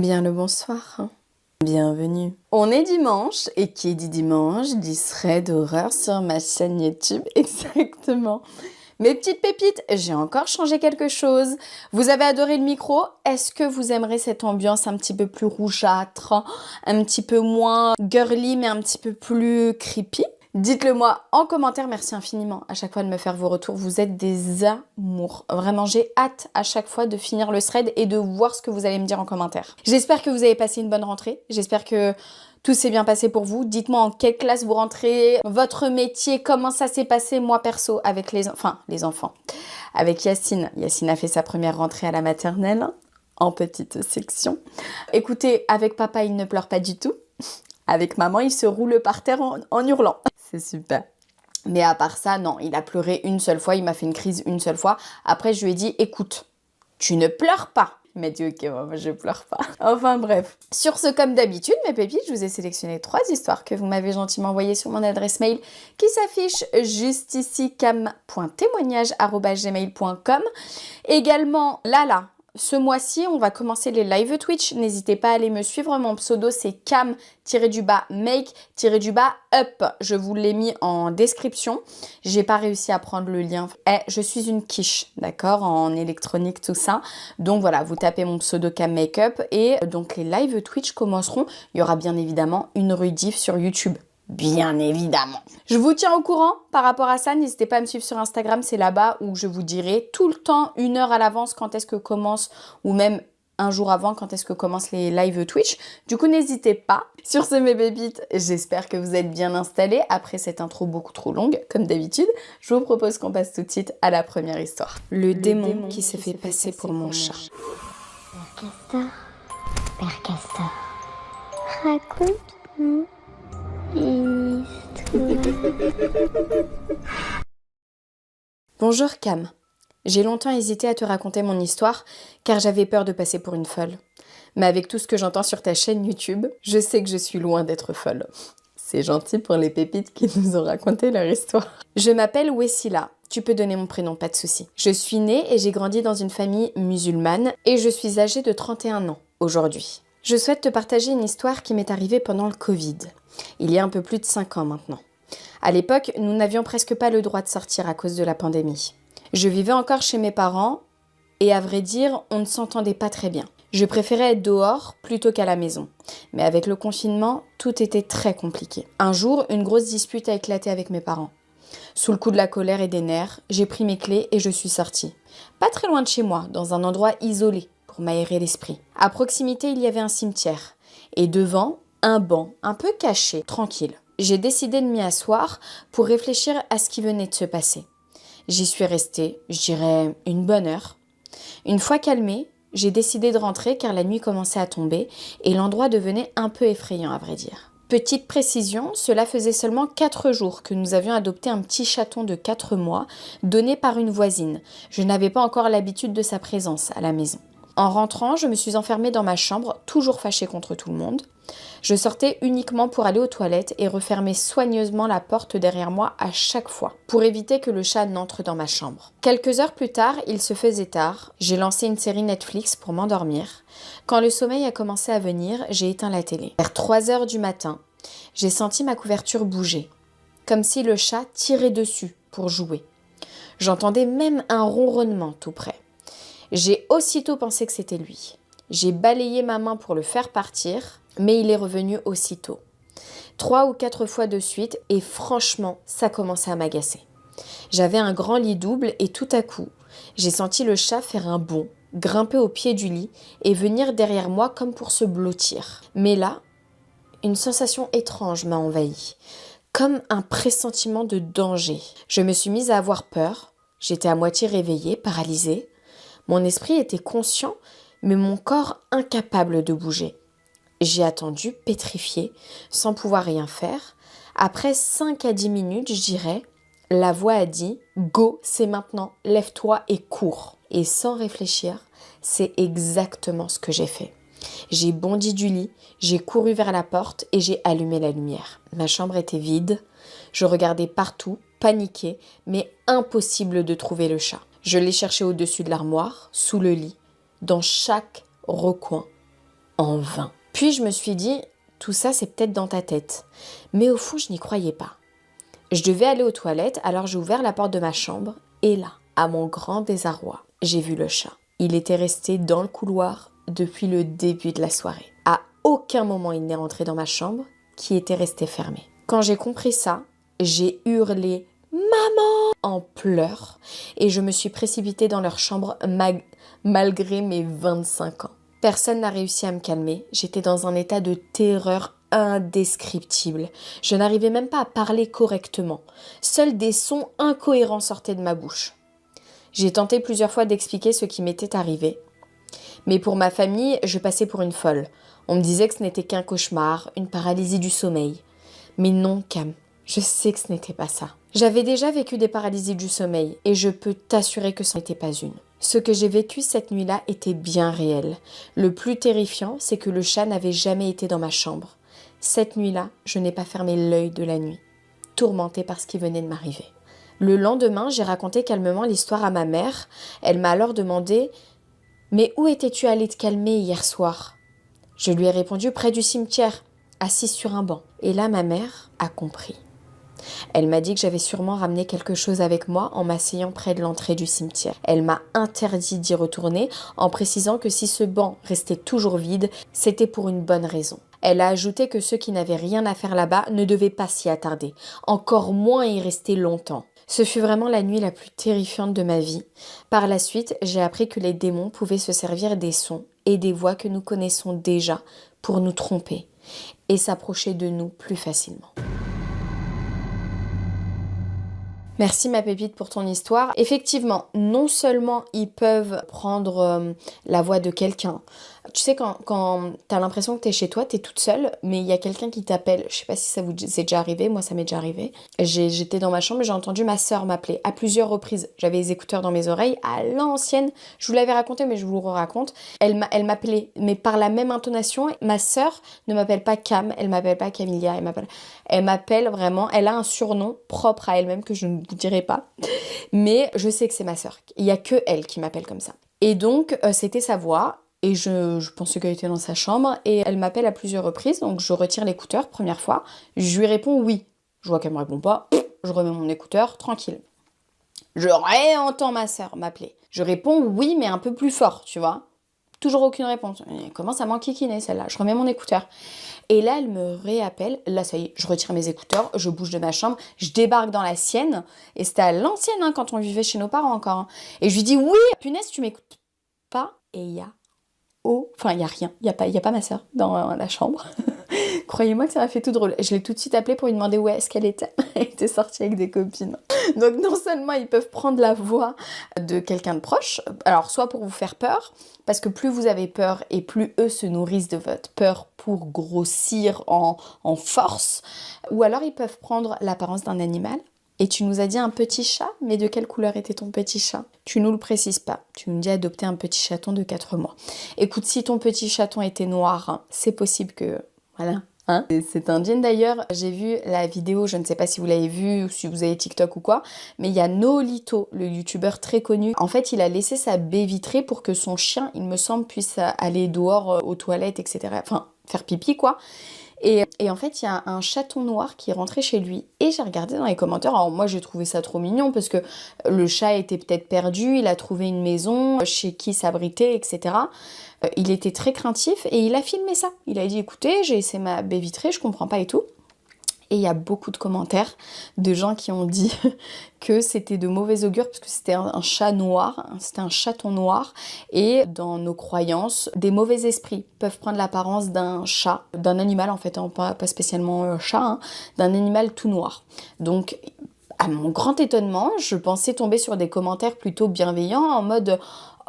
Bien le bonsoir, bienvenue. On est dimanche et qui dit dimanche dit thread d'horreur sur ma chaîne YouTube, exactement. Mes petites pépites, j'ai encore changé quelque chose. Vous avez adoré le micro? Est-ce que vous aimerez cette ambiance un petit peu plus rougeâtre, un petit peu moins girly mais un petit peu plus creepy? Dites-le moi en commentaire, merci infiniment à chaque fois de me faire vos retours, vous êtes des amours. Vraiment, j'ai hâte à chaque fois de finir le thread et de voir ce que vous allez me dire en commentaire. J'espère que vous avez passé une bonne rentrée, j'espère que tout s'est bien passé pour vous. Dites-moi en quelle classe vous rentrez, votre métier, comment ça s'est passé, moi perso, avec les enfants. Avec Yacine. Yacine a fait sa première rentrée à la maternelle, en petite section. Écoutez, avec papa, il ne pleure pas du tout. Avec maman, il se roule par terre en hurlant. C'est super. Mais à part ça, non, il a pleuré une seule fois, il m'a fait une crise une seule fois. Après, je lui ai dit, écoute, tu ne pleures pas. Il m'a dit, ok, moi, je pleure pas. Enfin bref. Sur ce, comme d'habitude, mes pépites, je vous ai sélectionné 3 histoires que vous m'avez gentiment envoyées sur mon adresse mail qui s'affiche juste ici, cam.témoignage@gmail.com. Également, là, ce mois-ci, on va commencer les live Twitch. N'hésitez pas à aller me suivre. Mon pseudo, c'est cam-make-up. Je vous l'ai mis en description. J'ai pas réussi à prendre le lien. Je suis une quiche, d'accord, en électronique, tout ça. Donc voilà, vous tapez mon pseudo cam-make-up et donc les live Twitch commenceront. Il y aura bien évidemment une rediff sur YouTube. Bien évidemment. Je vous tiens au courant par rapport à ça. N'hésitez pas à me suivre sur Instagram. C'est là-bas où je vous dirai tout le temps, 1 heure à l'avance, quand est-ce que commence, ou même un jour avant, quand est-ce que commencent les live Twitch. Du coup, n'hésitez pas. Sur ce, mes bébites, j'espère que vous êtes bien installés. Après cette intro beaucoup trop longue, comme d'habitude, je vous propose qu'on passe tout de suite à la première histoire. Le démon qui s'est fait passer pour mon chat. Père Castor, raconte-nous une histoire. Bonjour Cam. J'ai longtemps hésité à te raconter mon histoire car j'avais peur de passer pour une folle. Mais avec tout ce que j'entends sur ta chaîne YouTube, je sais que je suis loin d'être folle. C'est gentil pour les pépites qui nous ont raconté leur histoire. Je m'appelle Wessila. Tu peux donner mon prénom, pas de souci. Je suis née et j'ai grandi dans une famille musulmane et je suis âgée de 31 ans aujourd'hui. Je souhaite te partager une histoire qui m'est arrivée pendant le Covid. Il y a un peu plus de 5 ans maintenant. À l'époque, nous n'avions presque pas le droit de sortir à cause de la pandémie. Je vivais encore chez mes parents et à vrai dire, on ne s'entendait pas très bien. Je préférais être dehors plutôt qu'à la maison. Mais avec le confinement, tout était très compliqué. Un jour, une grosse dispute a éclaté avec mes parents. Sous le coup de la colère et des nerfs, j'ai pris mes clés et je suis sortie. Pas très loin de chez moi, dans un endroit isolé pour m'aérer l'esprit. À proximité, il y avait un cimetière. Et devant, un banc, un peu caché, tranquille. J'ai décidé de m'y asseoir pour réfléchir à ce qui venait de se passer. J'y suis restée, je dirais, une bonne heure. Une fois calmée, j'ai décidé de rentrer car la nuit commençait à tomber et l'endroit devenait un peu effrayant à vrai dire. Petite précision, cela faisait seulement 4 jours que nous avions adopté un petit chaton de 4 mois donné par une voisine. Je n'avais pas encore l'habitude de sa présence à la maison. En rentrant, je me suis enfermée dans ma chambre, toujours fâchée contre tout le monde. Je sortais uniquement pour aller aux toilettes et refermer soigneusement la porte derrière moi à chaque fois, pour éviter que le chat n'entre dans ma chambre. Quelques heures plus tard, il se faisait tard, j'ai lancé une série Netflix pour m'endormir. Quand le sommeil a commencé à venir, j'ai éteint la télé. Vers 3 heures du matin, j'ai senti ma couverture bouger, comme si le chat tirait dessus pour jouer. J'entendais même un ronronnement tout près. J'ai aussitôt pensé que c'était lui. J'ai balayé ma main pour le faire partir, mais il est revenu aussitôt. 3 ou 4 fois de suite et franchement, ça commençait à m'agacer. J'avais un grand lit double et tout à coup, j'ai senti le chat faire un bond, grimper au pied du lit et venir derrière moi comme pour se blottir. Mais là, une sensation étrange m'a envahie, comme un pressentiment de danger. Je me suis mise à avoir peur, j'étais à moitié réveillée, paralysée. Mon esprit était conscient, mais mon corps incapable de bouger. J'ai attendu, pétrifiée, sans pouvoir rien faire. Après 5 à 10 minutes, je dirais, la voix a dit « Go, c'est maintenant, lève-toi et cours ». Et sans réfléchir, c'est exactement ce que j'ai fait. J'ai bondi du lit, j'ai couru vers la porte et j'ai allumé la lumière. Ma chambre était vide, je regardais partout, paniquée, mais impossible de trouver le chat. Je l'ai cherché au-dessus de l'armoire, sous le lit, dans chaque recoin. En vain. Puis je me suis dit, tout ça c'est peut-être dans ta tête. Mais au fond, je n'y croyais pas. Je devais aller aux toilettes, alors j'ai ouvert la porte de ma chambre et là, à mon grand désarroi, j'ai vu le chat. Il était resté dans le couloir depuis le début de la soirée. À aucun moment il n'est rentré dans ma chambre, qui était restée fermée. Quand j'ai compris ça, j'ai hurlé « Maman !» en pleurs et je me suis précipitée dans leur chambre malgré mes 25 ans. Personne n'a réussi à me calmer, j'étais dans un état de terreur indescriptible. Je n'arrivais même pas à parler correctement. Seuls des sons incohérents sortaient de ma bouche. J'ai tenté plusieurs fois d'expliquer ce qui m'était arrivé. Mais pour ma famille, je passais pour une folle. On me disait que ce n'était qu'un cauchemar, une paralysie du sommeil. Mais non, Cam, je sais que ce n'était pas ça. J'avais déjà vécu des paralysies du sommeil et je peux t'assurer que ce n'était pas une. Ce que j'ai vécu cette nuit-là était bien réel. Le plus terrifiant, c'est que le chat n'avait jamais été dans ma chambre. Cette nuit-là, je n'ai pas fermé l'œil de la nuit, tourmentée par ce qui venait de m'arriver. Le lendemain, j'ai raconté calmement l'histoire à ma mère. Elle m'a alors demandé « Mais où étais-tu allée te calmer hier soir ?» Je lui ai répondu « Près du cimetière, assise sur un banc. » Et là, ma mère a compris. Elle m'a dit que j'avais sûrement ramené quelque chose avec moi en m'asseyant près de l'entrée du cimetière. Elle m'a interdit d'y retourner en précisant que si ce banc restait toujours vide, c'était pour une bonne raison. Elle a ajouté que ceux qui n'avaient rien à faire là-bas ne devaient pas s'y attarder, encore moins y rester longtemps. Ce fut vraiment la nuit la plus terrifiante de ma vie. Par la suite, j'ai appris que les démons pouvaient se servir des sons et des voix que nous connaissons déjà pour nous tromper et s'approcher de nous plus facilement. Merci ma pépite pour ton histoire. Effectivement, non seulement ils peuvent prendre la voix de quelqu'un. Tu sais, quand t'as l'impression que t'es chez toi, t'es toute seule, mais il y a quelqu'un qui t'appelle. Je sais pas si ça vous est déjà arrivé, moi ça m'est déjà arrivé. J'étais dans ma chambre et j'ai entendu ma sœur m'appeler à plusieurs reprises. J'avais les écouteurs dans mes oreilles, à l'ancienne. Je vous l'avais raconté, mais je vous le raconte. Elle m'appelait, mais par la même intonation. Ma sœur ne m'appelle pas Cam, elle m'appelle pas Camilla, elle m'appelle vraiment, elle a un surnom propre à elle-même que je ne vous dirai pas. Mais je sais que c'est ma sœur. Il y a que elle qui m'appelle comme ça. Et donc, c'était sa voix. Et je pensais qu'elle était dans sa chambre. Et elle m'appelle à plusieurs reprises. Donc, je retire l'écouteur, première fois. Je lui réponds oui. Je vois qu'elle me répond pas. Je remets mon écouteur, tranquille. Je réentends ma sœur m'appeler. Je réponds oui, mais un peu plus fort, tu vois. Toujours aucune réponse. Elle commence à m'enquiquiner, celle-là. Je remets mon écouteur. Et là, elle me réappelle. Là, ça y est, je retire mes écouteurs. Je bouge de ma chambre. Je débarque dans la sienne. Et c'était à l'ancienne, quand on vivait chez nos parents encore. Hein. Et je lui dis oui, punaise, tu m'écoutes pas. Et il y a il n'y a rien. Il y a pas ma sœur dans la chambre. Croyez-moi que ça m'a fait tout drôle. Je l'ai tout de suite appelée pour lui demander où est-ce qu'elle était. Elle était sortie avec des copines. Donc non seulement ils peuvent prendre la voix de quelqu'un de proche, alors soit pour vous faire peur, parce que plus vous avez peur et plus eux se nourrissent de votre peur pour grossir en force, ou alors ils peuvent prendre l'apparence d'un animal. Et tu nous as dit un petit chat, mais de quelle couleur était ton petit chat? Tu nous le précises pas. Tu nous dis adopter un petit chaton de 4 mois. Écoute, si ton petit chaton était noir, hein, c'est possible que... Voilà. Hein, c'est un djinn d'ailleurs. J'ai vu la vidéo, je ne sais pas si vous l'avez vue ou si vous avez TikTok ou quoi, mais il y a Nolito, le youtubeur très connu. En fait, il a laissé sa baie vitrée pour que son chien, il me semble, puisse aller dehors aux toilettes, etc. Enfin, faire pipi, quoi. Et en fait, il y a un chaton noir qui est rentré chez lui. Et j'ai regardé dans les commentaires. Alors moi, j'ai trouvé ça trop mignon parce que le chat était peut-être perdu. Il a trouvé une maison chez qui s'abriter, etc. Il était très craintif et il a filmé ça. Il a dit, écoutez, j'ai essayé ma baie vitrée, je comprends pas et tout. Et il y a beaucoup de commentaires de gens qui ont dit que c'était de mauvais augure parce que c'était un chat noir, c'était un chaton noir. Et dans nos croyances, des mauvais esprits peuvent prendre l'apparence d'un chat, d'un animal en fait, pas spécialement chat, hein, d'un animal tout noir. Donc, à mon grand étonnement, je pensais tomber sur des commentaires plutôt bienveillants en mode...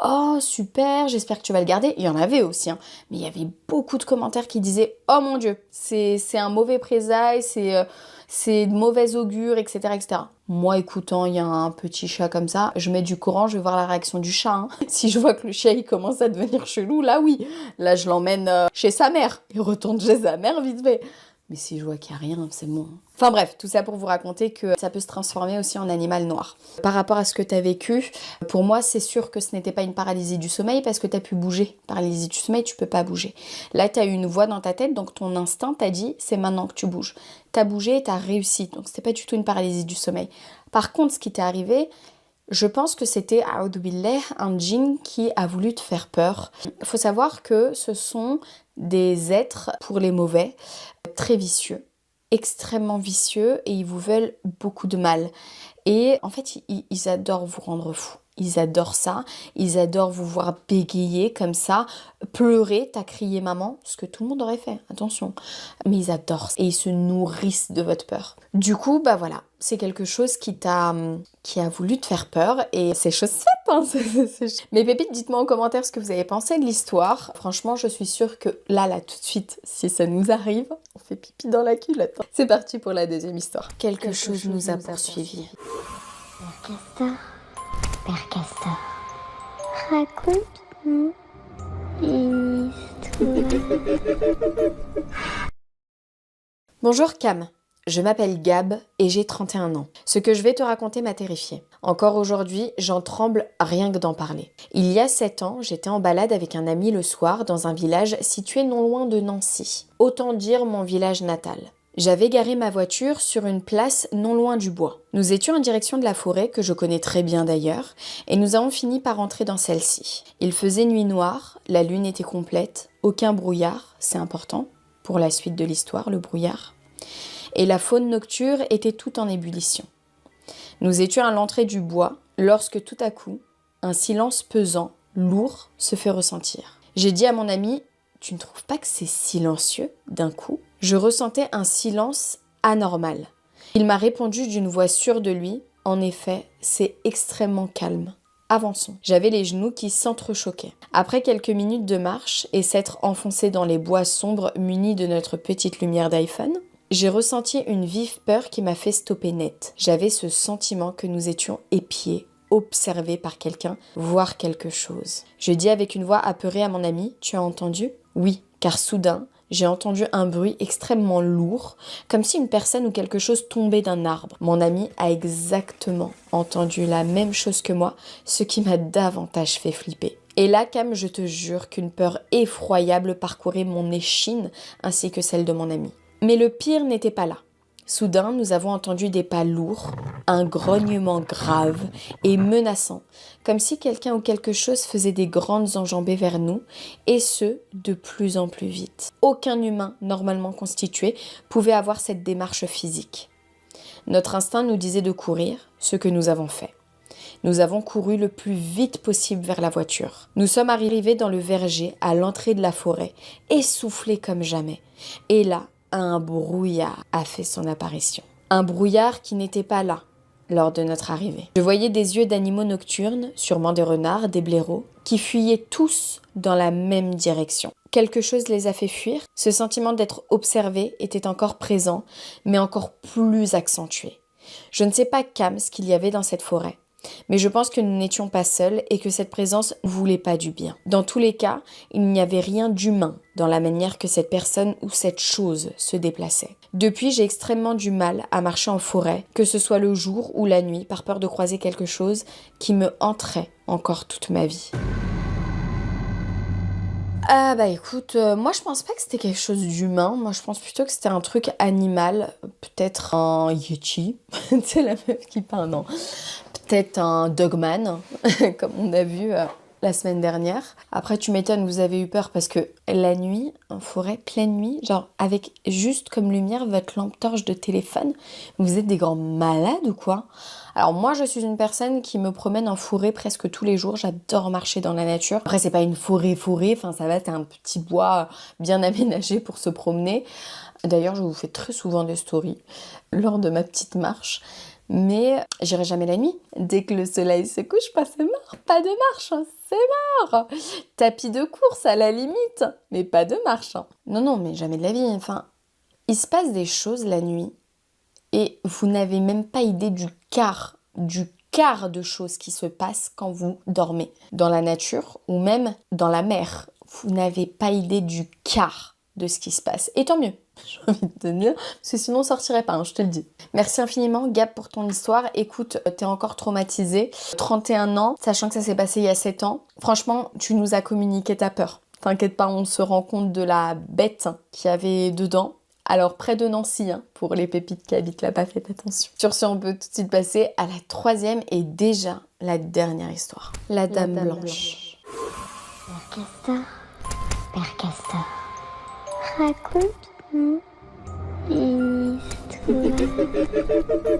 Oh super, j'espère que tu vas le garder. Il y en avait aussi, hein. Mais il y avait beaucoup de commentaires qui disaient oh mon dieu, c'est un mauvais présail, c'est de mauvais augure, etc., etc. Moi, écoutant, il y a un petit chat comme ça, je mets du courant, je vais voir la réaction du chat. Hein. Si je vois que le chat il commence à devenir chelou, là oui, là je l'emmène chez sa mère. Il retourne chez sa mère vite fait. Mais si je vois qu'il n'y a rien, c'est bon. Enfin bref, tout ça pour vous raconter que ça peut se transformer aussi en animal noir. Par rapport à ce que tu as vécu, pour moi, c'est sûr que ce n'était pas une paralysie du sommeil parce que tu as pu bouger. Paralysie du sommeil, tu peux pas bouger. Là, tu as eu une voix dans ta tête, donc ton instinct t'a dit, c'est maintenant que tu bouges. Tu as bougé et tu as réussi, donc c'était pas du tout une paralysie du sommeil. Par contre, ce qui t'est arrivé, je pense que c'était, a'oudou billah, un djinn qui a voulu te faire peur. Il faut savoir que ce sont des êtres, pour les mauvais, très vicieux, extrêmement vicieux, et ils vous veulent beaucoup de mal. Et en fait, ils adorent vous rendre fou. Ils adorent ça, ils adorent vous voir bégayer comme ça, pleurer, t'as crié maman, ce que tout le monde aurait fait, attention. Mais ils adorent ça et ils se nourrissent de votre peur. Du coup, bah voilà, c'est quelque chose qui a voulu te faire peur et c'est chose faite. Hein, Mais pépites, dites-moi en commentaire ce que vous avez pensé de l'histoire. Franchement, je suis sûre que là, tout de suite, si ça nous arrive, on fait pipi dans la culotte. C'est parti pour la deuxième histoire. Quelque chose nous a poursuivis. Père Castor, Père Castor, raconte-nous une histoire. Bonjour Cam, je m'appelle Gab et j'ai 31 ans. Ce que je vais te raconter m'a terrifiée. Encore aujourd'hui, j'en tremble rien que d'en parler. Il y a 7 ans, j'étais en balade avec un ami le soir dans un village situé non loin de Nancy. Autant dire mon village natal. J'avais garé ma voiture sur une place non loin du bois. Nous étions en direction de la forêt, que je connais très bien d'ailleurs, et nous avons fini par entrer dans celle-ci. Il faisait nuit noire, la lune était complète, aucun brouillard, c'est important, pour la suite de l'histoire, le brouillard. Et la faune nocturne était toute en ébullition. Nous étions à l'entrée du bois, lorsque tout à coup, un silence pesant, lourd, se fait ressentir. J'ai dit à mon ami, « Tu ne trouves pas que c'est silencieux d'un coup ?» Je ressentais un silence anormal. Il m'a répondu d'une voix sûre de lui, « En effet, c'est extrêmement calme. Avançons. » J'avais les genoux qui s'entrechoquaient. Après quelques minutes de marche et s'être enfoncé dans les bois sombres munis de notre petite lumière d'iPhone, j'ai ressenti une vive peur qui m'a fait stopper net. J'avais ce sentiment que nous étions épiés, observés par quelqu'un, voire quelque chose. Je dis avec une voix apeurée à mon ami, « Tu as entendu ?» Oui, car soudain, j'ai entendu un bruit extrêmement lourd, comme si une personne ou quelque chose tombait d'un arbre. Mon ami a exactement entendu la même chose que moi, ce qui m'a davantage fait flipper. Et là, Cam, je te jure qu'une peur effroyable parcourait mon échine ainsi que celle de mon ami. Mais le pire n'était pas là. Soudain, nous avons entendu des pas lourds, un grognement grave et menaçant, comme si quelqu'un ou quelque chose faisait des grandes enjambées vers nous, et ce, de plus en plus vite. Aucun humain normalement constitué pouvait avoir cette démarche physique. Notre instinct nous disait de courir, ce que nous avons fait. Nous avons couru le plus vite possible vers la voiture. Nous sommes arrivés dans le verger, à l'entrée de la forêt, essoufflés comme jamais. Et là, un brouillard a fait son apparition. Un brouillard qui n'était pas là lors de notre arrivée. Je voyais des yeux d'animaux nocturnes, sûrement des renards, des blaireaux, qui fuyaient tous dans la même direction. Quelque chose les a fait fuir. Ce sentiment d'être observé était encore présent, mais encore plus accentué. Je ne sais pas, Cam, ce qu'il y avait dans cette forêt. Mais je pense que nous n'étions pas seuls et que cette présence ne voulait pas du bien. Dans tous les cas, il n'y avait rien d'humain dans la manière que cette personne ou cette chose se déplaçait. Depuis, j'ai extrêmement du mal à marcher en forêt, que ce soit le jour ou la nuit, par peur de croiser quelque chose qui me hanterait encore toute ma vie. Ah bah écoute, moi je pense pas que c'était quelque chose d'humain, moi je pense plutôt que c'était un truc animal, peut-être un yeti, tu sais la meuf qui parle, non, peut-être un dogman, comme on a vu la semaine dernière. Après tu m'étonnes, vous avez eu peur parce que la nuit, en forêt, pleine nuit, genre avec juste comme lumière votre lampe torche de téléphone, vous êtes des grands malades ou quoi ? Alors moi je suis une personne qui me promène en forêt presque tous les jours, j'adore marcher dans la nature. Après c'est pas une forêt, enfin ça va, c'est un petit bois bien aménagé pour se promener. D'ailleurs je vous fais très souvent des stories lors de ma petite marche. Mais j'irai jamais la nuit. Dès que le soleil se couche, c'est mort. Pas de marche, hein, c'est mort. Tapis de course à la limite, mais pas de marche. Hein. Non, mais jamais de la vie. Enfin, il se passe des choses la nuit et vous n'avez même pas idée du quart de choses qui se passent quand vous dormez. Dans la nature ou même dans la mer, vous n'avez pas idée du quart de ce qui se passe. Et tant mieux. J'ai envie de te dire, parce que sinon on sortirait pas, hein, je te le dis. Merci infiniment Gab pour ton histoire. Écoute, t'es encore traumatisée. 31 ans, sachant que ça s'est passé il y a 7 ans. Franchement, tu nous as communiqué ta peur. T'inquiète pas, on se rend compte de la bête qu'il y avait dedans. Alors, près de Nancy, hein, pour les pépites qui habitent là-bas, faites attention. Sur ce, on peut tout de suite passer à la troisième et déjà la dernière histoire. La Dame Blanche. Père Castor, Père Castor, raconte-nous une histoire.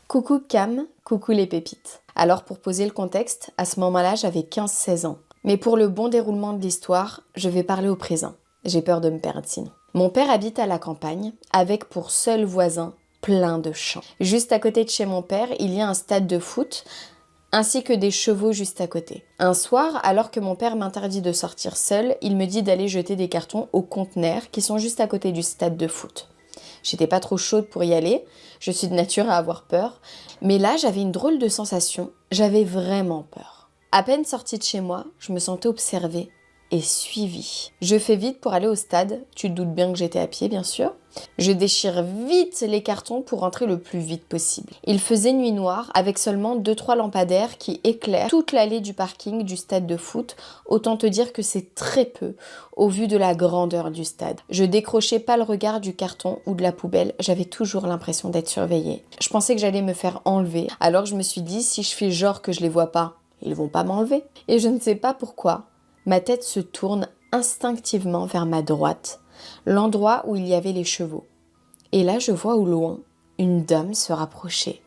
Coucou Cam, coucou les pépites. Alors pour poser le contexte, à ce moment-là j'avais 15-16 ans. Mais pour le bon déroulement de l'histoire, je vais parler au présent. J'ai peur de me perdre sinon. Mon père habite à la campagne, avec pour seul voisin plein de champs. Juste à côté de chez mon père, il y a un stade de foot, ainsi que des chevaux juste à côté. Un soir, alors que mon père m'interdit de sortir seul, il me dit d'aller jeter des cartons aux conteneurs qui sont juste à côté du stade de foot. J'étais pas trop chaude pour y aller, je suis de nature à avoir peur, mais là j'avais une drôle de sensation, j'avais vraiment peur. À peine sortie de chez moi, je me sentais observée et suivie. Je fais vite pour aller au stade, tu te doutes bien que j'étais à pied bien sûr. Je déchire vite les cartons pour rentrer le plus vite possible. Il faisait nuit noire avec seulement 2-3 lampadaires qui éclairent toute l'allée du parking du stade de foot. Autant te dire que c'est très peu au vu de la grandeur du stade. Je décrochais pas le regard du carton ou de la poubelle, j'avais toujours l'impression d'être surveillée. Je pensais que j'allais me faire enlever, alors je me suis dit si je fais genre que je les vois pas, ils vont pas m'enlever. Et je ne sais pas pourquoi, ma tête se tourne instinctivement vers ma droite, l'endroit où il y avait les chevaux. Et là, je vois au loin une dame se rapprocher.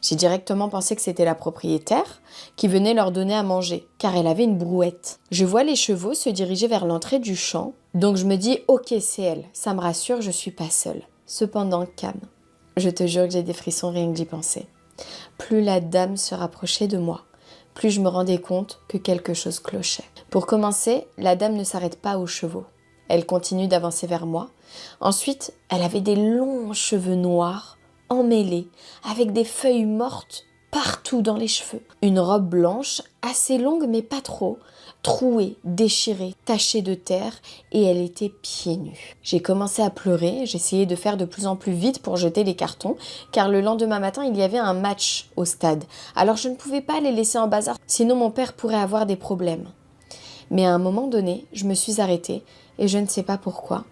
J'ai directement pensé que c'était la propriétaire qui venait leur donner à manger, car elle avait une brouette. Je vois les chevaux se diriger vers l'entrée du champ, donc je me dis « Ok, c'est elle, ça me rassure, je suis pas seule. » Cependant, Cam, je te jure que j'ai des frissons rien que d'y penser. Plus la dame se rapprochait de moi, plus je me rendais compte que quelque chose clochait. Pour commencer, la dame ne s'arrête pas aux chevaux. Elle continue d'avancer vers moi. Ensuite, elle avait des longs cheveux noirs, emmêlés, avec des feuilles mortes partout dans les cheveux. Une robe blanche, assez longue mais pas trop, trouée, déchirée, tachée de terre, et elle était pieds nus. J'ai commencé à pleurer, j'essayais de faire de plus en plus vite pour jeter les cartons, car le lendemain matin, il y avait un match au stade. Alors je ne pouvais pas les laisser en bazar, sinon mon père pourrait avoir des problèmes. Mais à un moment donné, je me suis arrêtée, et je ne sais pas pourquoi,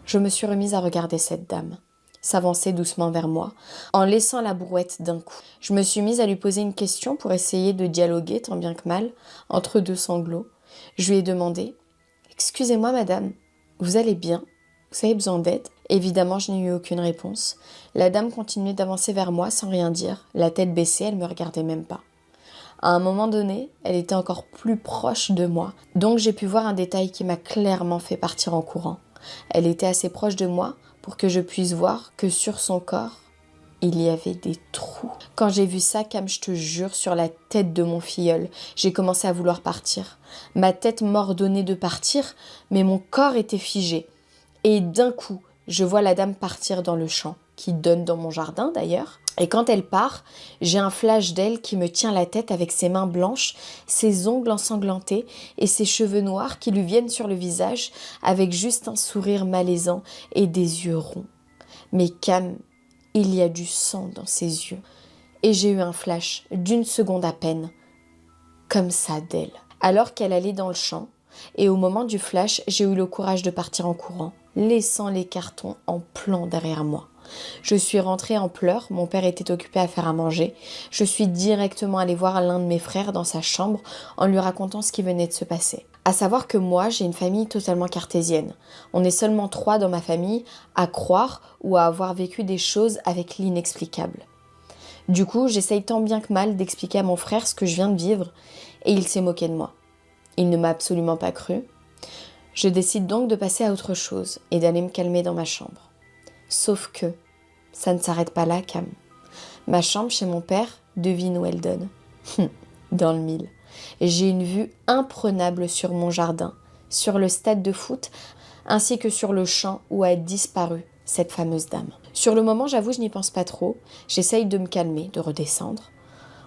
je me suis remise à regarder cette dame s'avancer doucement vers moi, en laissant la brouette d'un coup. Je me suis mise à lui poser une question pour essayer de dialoguer, tant bien que mal, entre deux sanglots. Je lui ai demandé « Excusez-moi madame, vous allez bien? Vous avez besoin d'aide ?» Évidemment, je n'ai eu aucune réponse. La dame continuait d'avancer vers moi sans rien dire, la tête baissée, elle me regardait même pas. À un moment donné, elle était encore plus proche de moi, donc j'ai pu voir un détail qui m'a clairement fait partir en courant. Elle était assez proche de moi pour que je puisse voir que sur son corps, il y avait des trous. Quand j'ai vu ça, Cam, je te jure, sur la tête de mon filleul, j'ai commencé à vouloir partir. Ma tête m'ordonnait de partir, mais mon corps était figé. Et d'un coup, je vois la dame partir dans le champ, qui donne dans mon jardin d'ailleurs. Et quand elle part, j'ai un flash d'elle qui me tient la tête avec ses mains blanches, ses ongles ensanglantés et ses cheveux noirs qui lui viennent sur le visage avec juste un sourire malaisant et des yeux ronds. Mais Cam, il y a du sang dans ses yeux. Et j'ai eu un flash d'une seconde à peine, comme ça d'elle. Alors qu'elle allait dans le champ, et au moment du flash, j'ai eu le courage de partir en courant, laissant les cartons en plan derrière moi. Je suis rentrée en pleurs, mon père était occupé à faire à manger. Je suis directement allée voir l'un de mes frères dans sa chambre en lui racontant ce qui venait de se passer. À savoir que moi, j'ai une famille totalement cartésienne. On est seulement 3 dans ma famille à croire ou à avoir vécu des choses avec l'inexplicable. Du coup, j'essaye tant bien que mal d'expliquer à mon frère ce que je viens de vivre et il s'est moqué de moi. Il ne m'a absolument pas cru. Je décide donc de passer à autre chose et d'aller me calmer dans ma chambre. Sauf que ça ne s'arrête pas là, Cam. Ma chambre chez mon père, devine où elle donne. Dans le mille. J'ai une vue imprenable sur mon jardin, sur le stade de foot, ainsi que sur le champ où a disparu cette fameuse dame. Sur le moment, j'avoue, je n'y pense pas trop. J'essaye de me calmer, de redescendre.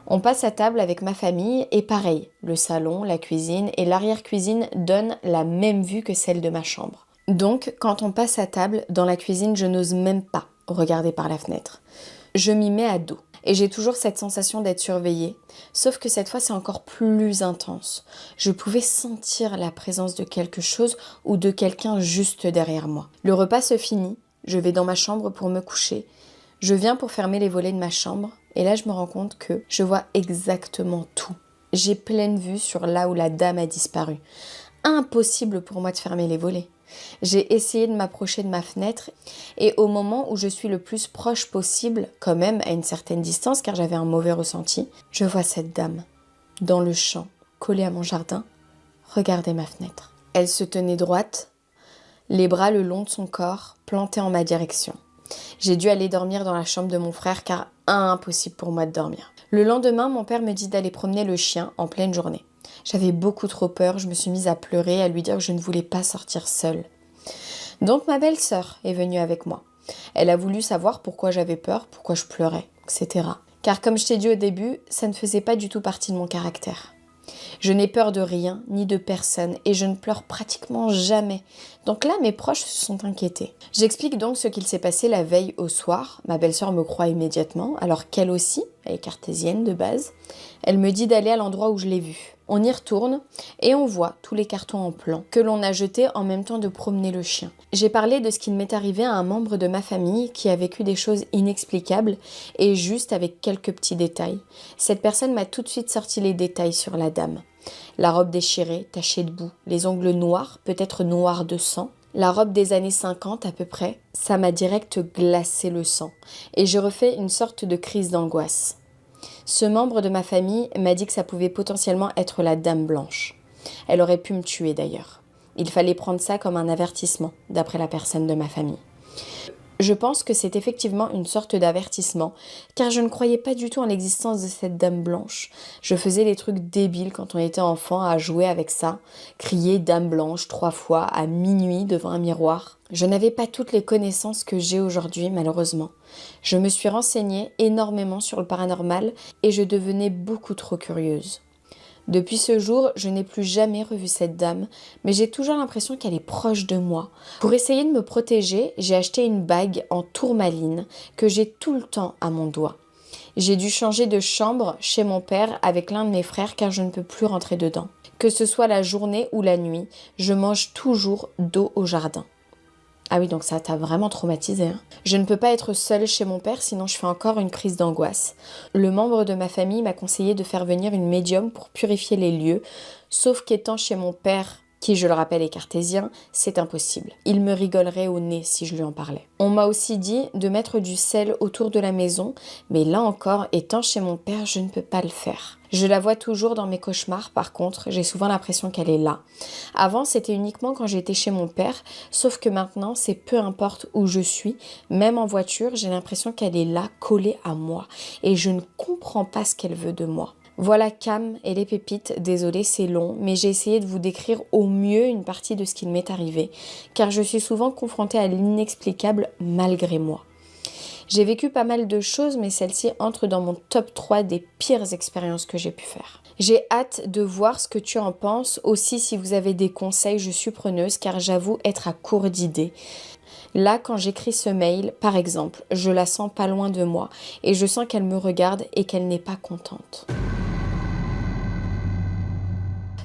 On passe à table avec ma famille et pareil, le salon, la cuisine et l'arrière-cuisine donnent la même vue que celle de ma chambre. Donc, quand on passe à table, dans la cuisine, je n'ose même pas regarder par la fenêtre. Je m'y mets à dos. Et j'ai toujours cette sensation d'être surveillée, sauf que cette fois c'est encore plus intense. Je pouvais sentir la présence de quelque chose ou de quelqu'un juste derrière moi. Le repas se finit, je vais dans ma chambre pour me coucher. Je viens pour fermer les volets de ma chambre, et là je me rends compte que je vois exactement tout. J'ai pleine vue sur là où la dame a disparu. Impossible pour moi de fermer les volets. J'ai essayé de m'approcher de ma fenêtre et au moment où je suis le plus proche possible, quand même à une certaine distance car j'avais un mauvais ressenti, je vois cette dame, dans le champ, collée à mon jardin, regarder ma fenêtre. Elle se tenait droite, les bras le long de son corps, plantés en ma direction. J'ai dû aller dormir dans la chambre de mon frère car impossible pour moi de dormir. Le lendemain, mon père me dit d'aller promener le chien en pleine journée. J'avais beaucoup trop peur, je me suis mise à pleurer, à lui dire que je ne voulais pas sortir seule. Donc ma belle-sœur est venue avec moi. Elle a voulu savoir pourquoi j'avais peur, pourquoi je pleurais, etc. Car comme je t'ai dit au début, ça ne faisait pas du tout partie de mon caractère. Je n'ai peur de rien, ni de personne, et je ne pleure pratiquement jamais. Donc là, mes proches se sont inquiétés. J'explique donc ce qu'il s'est passé la veille au soir. Ma belle-sœur me croit immédiatement, alors qu'elle aussi, elle est cartésienne de base. Elle me dit d'aller à l'endroit où je l'ai vue. On y retourne et on voit tous les cartons en plan que l'on a jetés en même temps de promener le chien. J'ai parlé de ce qu'il m'est arrivé à un membre de ma famille qui a vécu des choses inexplicables et juste avec quelques petits détails. Cette personne m'a tout de suite sorti les détails sur la dame. La robe déchirée, tachée de boue, les ongles noirs, peut-être noirs de sang. La robe des années 50 à peu près, ça m'a direct glacé le sang et j'ai refait une sorte de crise d'angoisse. Ce membre de ma famille m'a dit que ça pouvait potentiellement être la dame blanche. Elle aurait pu me tuer d'ailleurs. Il fallait prendre ça comme un avertissement, d'après la personne de ma famille. Je pense que c'est effectivement une sorte d'avertissement, car je ne croyais pas du tout en l'existence de cette dame blanche. Je faisais des trucs débiles quand on était enfant à jouer avec ça, crier dame blanche 3 fois à minuit devant un miroir. Je n'avais pas toutes les connaissances que j'ai aujourd'hui, malheureusement. Je me suis renseignée énormément sur le paranormal et je devenais beaucoup trop curieuse. Depuis ce jour, je n'ai plus jamais revu cette dame, mais j'ai toujours l'impression qu'elle est proche de moi. Pour essayer de me protéger, j'ai acheté une bague en tourmaline que j'ai tout le temps à mon doigt. J'ai dû changer de chambre chez mon père avec l'un de mes frères car je ne peux plus rentrer dedans. Que ce soit la journée ou la nuit, je mange toujours dos au jardin. Ah oui, donc ça t'a vraiment traumatisé, hein. Je ne peux pas être seule chez mon père, sinon je fais encore une crise d'angoisse. Le membre de ma famille m'a conseillé de faire venir une médium pour purifier les lieux, sauf qu'étant chez mon père, qui je le rappelle est cartésien, c'est impossible. Il me rigolerait au nez si je lui en parlais. On m'a aussi dit de mettre du sel autour de la maison, mais là encore, étant chez mon père, je ne peux pas le faire. Je la vois toujours dans mes cauchemars, par contre, j'ai souvent l'impression qu'elle est là. Avant, c'était uniquement quand j'étais chez mon père, sauf que maintenant, c'est peu importe où je suis, même en voiture, j'ai l'impression qu'elle est là, collée à moi, et je ne comprends pas ce qu'elle veut de moi. Voilà Cam et les pépites, désolée c'est long, mais j'ai essayé de vous décrire au mieux une partie de ce qui m'est arrivé, car je suis souvent confrontée à l'inexplicable malgré moi. J'ai vécu pas mal de choses, mais celle-ci entre dans mon top 3 des pires expériences que j'ai pu faire. J'ai hâte de voir ce que tu en penses, aussi si vous avez des conseils, je suis preneuse, car j'avoue être à court d'idées. Là, quand j'écris ce mail, par exemple, je la sens pas loin de moi, et je sens qu'elle me regarde et qu'elle n'est pas contente.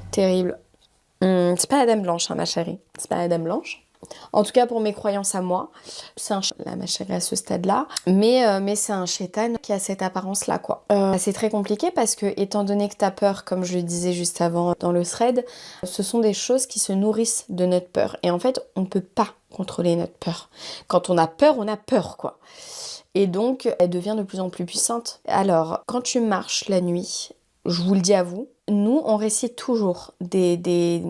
Terrible. C'est pas la dame blanche, hein, ma chérie. C'est pas la dame blanche. En tout cas, pour mes croyances à moi, c'est un là, ma chérie, à ce stade-là. Mais c'est un chétan qui a cette apparence-là, quoi. C'est très compliqué parce que, étant donné que t'as peur, comme je le disais juste avant dans le thread, ce sont des choses qui se nourrissent de notre peur. Et en fait, on ne peut pas contrôler notre peur. Quand on a peur, quoi. Et donc, elle devient de plus en plus puissante. Alors, quand tu marches la nuit, je vous le dis à vous, nous, on récite toujours des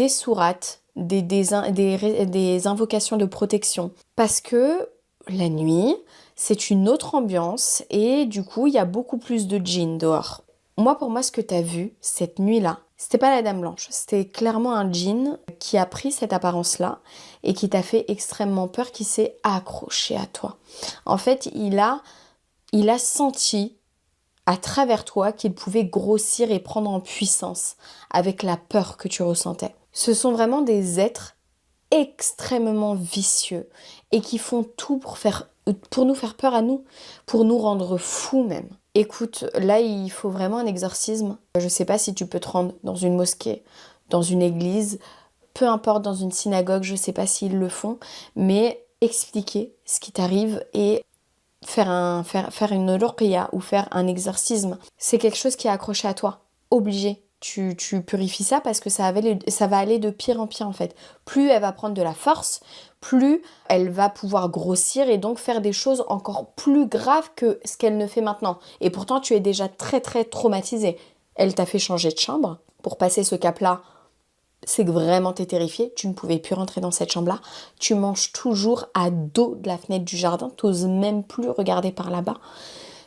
sourates, des invocations de protection. Parce que la nuit, c'est une autre ambiance et du coup, il y a beaucoup plus de djinns dehors. Pour moi, ce que tu as vu cette nuit-là, c'était pas la Dame Blanche. C'était clairement un djinn qui a pris cette apparence-là et qui t'a fait extrêmement peur, qui s'est accroché à toi. En fait, il a senti à travers toi qu'il pouvait grossir et prendre en puissance avec la peur que tu ressentais. Ce sont vraiment des êtres extrêmement vicieux et qui font tout pour nous faire peur à nous, pour nous rendre fous même. Écoute, là il faut vraiment un exorcisme. Je sais pas si tu peux te rendre dans une mosquée, dans une église, peu importe, dans une synagogue, je sais pas s'ils le font, mais expliquer ce qui t'arrive et faire une ruqya ou faire un exorcisme, c'est quelque chose qui est accroché à toi, obligé. Tu purifies ça parce que ça va aller de pire en pire en fait. Plus elle va prendre de la force, plus elle va pouvoir grossir et donc faire des choses encore plus graves que ce qu'elle ne fait maintenant. Et pourtant tu es déjà très très traumatisé. Elle t'a fait changer de chambre pour passer ce cap-là. C'est que vraiment t'es terrifié, tu ne pouvais plus rentrer dans cette chambre-là. Tu manges toujours à dos de la fenêtre du jardin, t'oses même plus regarder par là-bas.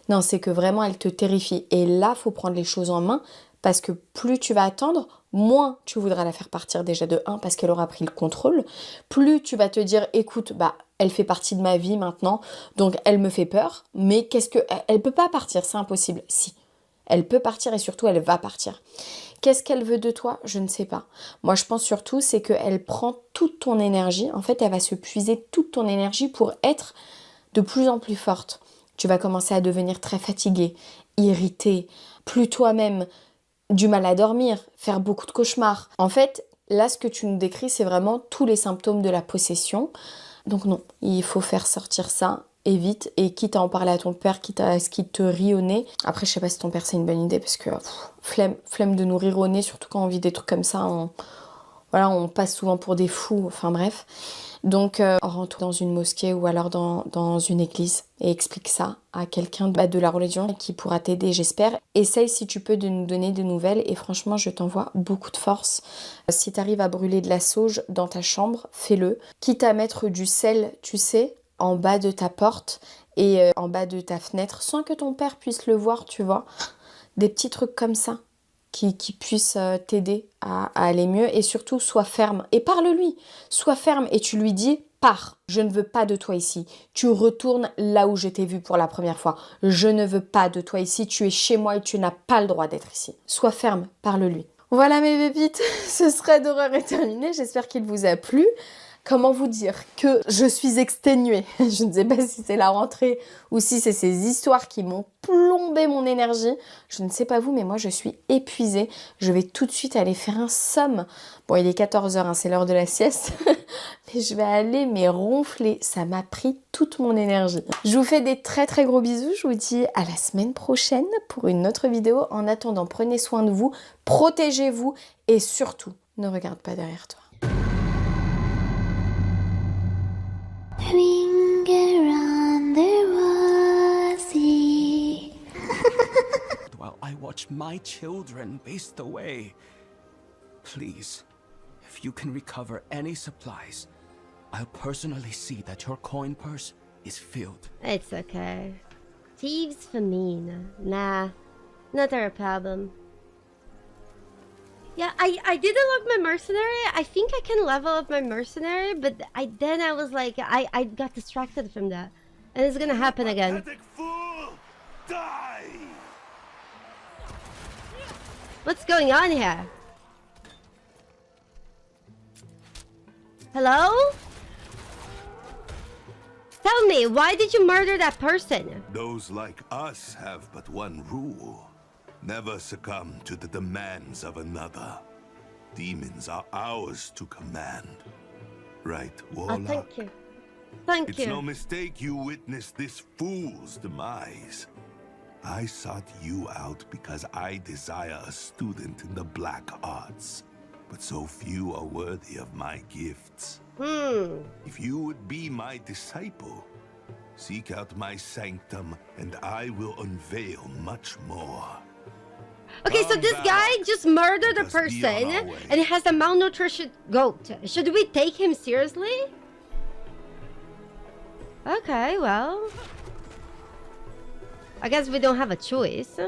Non, c'est que vraiment elle te terrifie. Et là, faut prendre les choses en main parce que plus tu vas attendre, moins tu voudras la faire partir déjà de 1 parce qu'elle aura pris le contrôle. Plus tu vas te dire, écoute, elle fait partie de ma vie maintenant, donc elle me fait peur, mais elle peut pas partir, c'est impossible. Si, elle peut partir et surtout elle va partir. Qu'est-ce qu'elle veut de toi? Je ne sais pas. Moi, je pense surtout, c'est qu'elle prend toute ton énergie. En fait, elle va se puiser toute ton énergie pour être de plus en plus forte. Tu vas commencer à devenir très fatigué, irrité, plus toi-même, du mal à dormir, faire beaucoup de cauchemars. En fait, là, ce que tu nous décris, c'est vraiment tous les symptômes de la possession. Donc non, il faut faire sortir ça. Et vite, et quitte à en parler à ton père, quitte à ce qu'il te rie au nez. Après, je sais pas si ton père c'est une bonne idée, parce que flemme de nous rire au nez, surtout quand on vit des trucs comme ça, on passe souvent pour des fous, enfin bref. Donc, rentre dans une mosquée ou alors dans une église et explique ça à quelqu'un de la religion qui pourra t'aider, j'espère. Essaye si tu peux de nous donner des nouvelles et franchement, je t'envoie beaucoup de force. Si tu arrives à brûler de la sauge dans ta chambre, fais-le. Quitte à mettre du sel, tu sais, en bas de ta porte et en bas de ta fenêtre, sans que ton père puisse le voir, tu vois. Des petits trucs comme ça qui puissent t'aider à aller mieux. Et surtout, sois ferme. Et parle-lui. Sois ferme et tu lui dis, pars. Je ne veux pas de toi ici. Tu retournes là où je t'ai vu pour la première fois. Je ne veux pas de toi ici. Tu es chez moi et tu n'as pas le droit d'être ici. Sois ferme, parle-lui. Voilà mes pépites, ce serait d'horreur est terminé. J'espère qu'il vous a plu. Comment vous dire que je suis exténuée. Je ne sais pas si c'est la rentrée ou si c'est ces histoires qui m'ont plombé mon énergie. Je ne sais pas vous, mais moi je suis épuisée. Je vais tout de suite aller faire un somme. Bon, il est 14h, hein, c'est l'heure de la sieste. Mais je vais aller ronfler. Ça m'a pris toute mon énergie. Je vous fais des très très gros bisous. Je vous dis à la semaine prochaine pour une autre vidéo. En attendant, prenez soin de vous, protégez-vous et surtout, ne regarde pas derrière toi. Around the rosy. While I watch my children waste away. Please, if you can recover any supplies, I'll personally see that your coin purse is filled. It's okay. Thieves for mean. Nah, not our problem. Yeah, I did unlock my mercenary. I think I can level up my mercenary, but then I was like, I got distracted from that. And it's gonna happen again. Pathetic fool! Die! What's going on here? Hello? Tell me, why did you murder that person? Those like us have but one rule. Never succumb to the demands of another. Demons are ours to command. Right, Warlock? Oh, thank you. Thank It's you. no mistake you witnessed this fool's demise. I sought you out because I desire a student in the black arts. But so few are worthy of my gifts. If you would be my disciple, seek out my sanctum and I will unveil much more. Okay, so this guy just murdered a person and he has a malnutrition goat. Should we take him seriously? Okay, well, I guess we don't have a choice.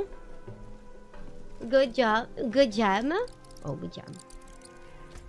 Good job. Good job. Oh, good job.